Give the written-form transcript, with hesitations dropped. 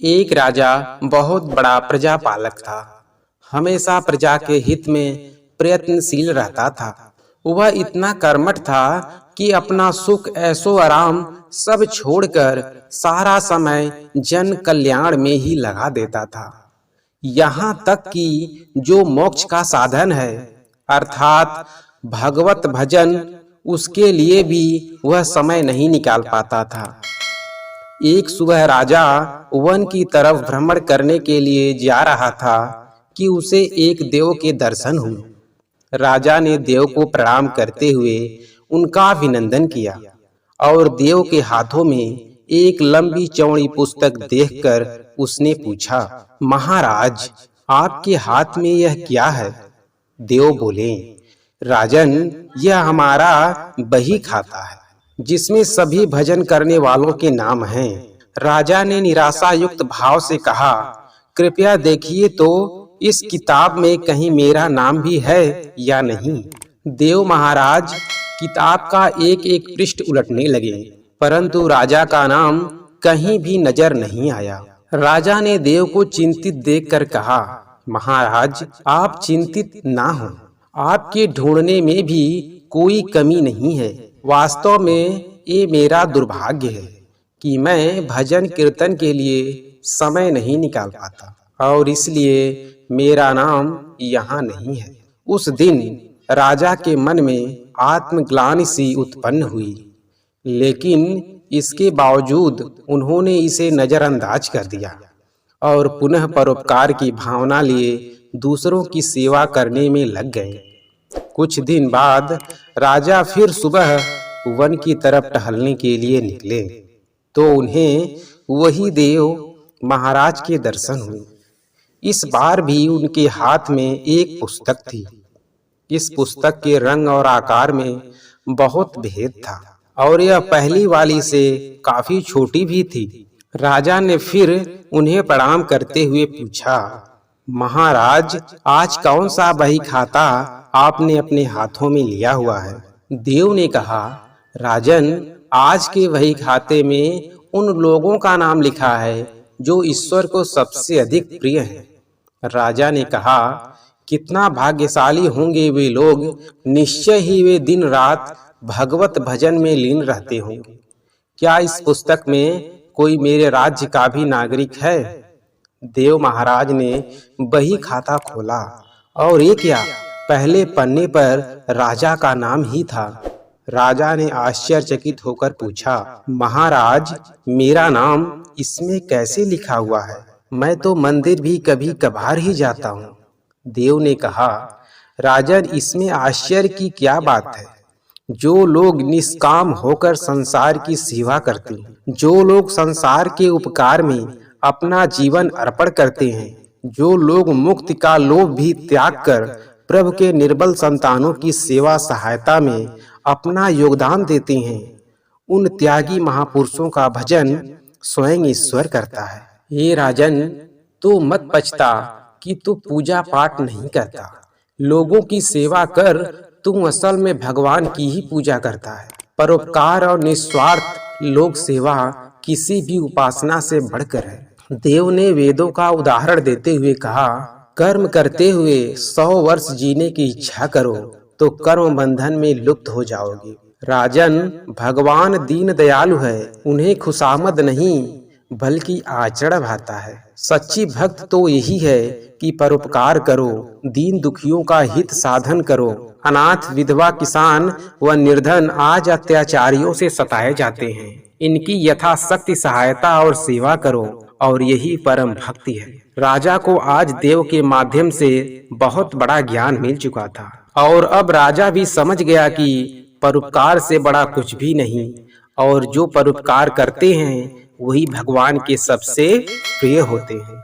एक राजा बहुत बड़ा प्रजापालक था। हमेशा प्रजा के हित में प्रयत्नशील रहता था। वह इतना कर्मठ था कि अपना सुख ऐशो आराम सब छोड़कर सारा समय जन कल्याण में ही लगा देता था। यहाँ तक कि जो मोक्ष का साधन है अर्थात भगवत भजन, उसके लिए भी वह समय नहीं निकाल पाता था। एक सुबह राजा वन की तरफ भ्रमण करने के लिए जा रहा था कि उसे एक देव के दर्शन हुए। राजा ने देव को प्रणाम करते हुए उनका अभिनंदन किया और देव के हाथों में एक लंबी चौड़ी पुस्तक देखकर उसने पूछा, महाराज, आपके हाथ में यह क्या है? देव बोले, राजन, यह हमारा बही खाता है जिसमें सभी भजन करने वालों के नाम हैं। राजा ने निराशा युक्त भाव से कहा, कृपया देखिए तो इस किताब में कहीं मेरा नाम भी है या नहीं। देव महाराज किताब का एक एक पृष्ठ उलटने लगे, परंतु राजा का नाम कहीं भी नजर नहीं आया। राजा ने देव को चिंतित देखकर कहा, महाराज, आप चिंतित ना हो, आपके ढूंढने में भी कोई कमी नहीं है। वास्तव में ये मेरा दुर्भाग्य है कि मैं भजन कीर्तन के लिए समय नहीं निकाल पाता और इसलिए मेरा नाम यहाँ नहीं है। उस दिन राजा के मन में आत्मग्लानि सी उत्पन्न हुई, लेकिन इसके बावजूद उन्होंने इसे नजरअंदाज कर दिया और पुनः परोपकार की भावना लिए दूसरों की सेवा करने में लग गए। कुछ दिन बाद राजा फिर सुबह वन की तरफ टहलने के लिए निकले तो उन्हें वही देव महाराज के दर्शन हुए। इस बार भी उनके हाथ में एक पुस्तक थी। इस पुस्तक के रंग और आकार में बहुत भेद था और यह पहली वाली से काफी छोटी भी थी। राजा ने फिर उन्हें प्रणाम करते हुए पूछा, महाराज, आज कौन सा बही खाता आपने अपने हाथों में लिया हुआ है? देव ने कहा, राजन, आज के वही खाते में उन लोगों का नाम लिखा है जो ईश्वर को सबसे अधिक प्रिय है। राजा ने कहा, कितना भाग्यशाली होंगे वे लोग, निश्चय ही वे दिन रात भगवत भजन में लीन रहते होंगे। क्या इस पुस्तक में कोई मेरे राज्य का भी नागरिक है? देव महाराज ने बही खाता खोला और ये क्या, पहले पन्ने पर राजा का नाम ही था। राजा ने आश्चर्यचकित होकर पूछा, महाराज, मेरा नाम इसमें कैसे लिखा हुआ है? मैं तो मंदिर भी कभी कभार ही जाता हूँ। देव ने कहा, राजन, इसमें आश्चर्य की क्या बात है? जो लोग निष्काम होकर संसार की सेवा करते हैं, जो लोग संसार के उपकार में अपना जीवन अर्पण करते हैं, जो लोग मुक्ति का लोभ भी त्याग कर प्रभु के निर्बल संतानों की सेवा सहायता में अपना योगदान देते हैं, उन त्यागी महापुरुषों का भजन स्वयं ईश्वर करता है। हे राजन, तू मत पछता कि तू पूजा पाठ नहीं करता। लोगों की सेवा कर, तू असल में भगवान की ही पूजा करता है। परोपकार और निस्वार्थ लोक सेवा किसी भी उपासना से बढ़कर है। देव ने वेदों का उदाहरण देते हुए कहा, कर्म करते हुए 100 वर्ष जीने की इच्छा करो तो कर्म बंधन में लुप्त हो जाओगे। राजन, भगवान दीन दयालु है, उन्हें खुशामद नहीं बल्कि आचरण भाता है। सच्ची भक्त तो यही है कि परोपकार करो, दीन दुखियों का हित साधन करो। अनाथ, विधवा, किसान व निर्धन आज अत्याचारियों से सताए जाते हैं, इनकी यथाशक्ति सहायता और सेवा करो और यही परम भक्ति है। राजा को आज देव के माध्यम से बहुत बड़ा ज्ञान मिल चुका था और अब राजा भी समझ गया कि परोपकार से बड़ा कुछ भी नहीं और जो परोपकार करते हैं वही भगवान के सबसे प्रिय होते हैं।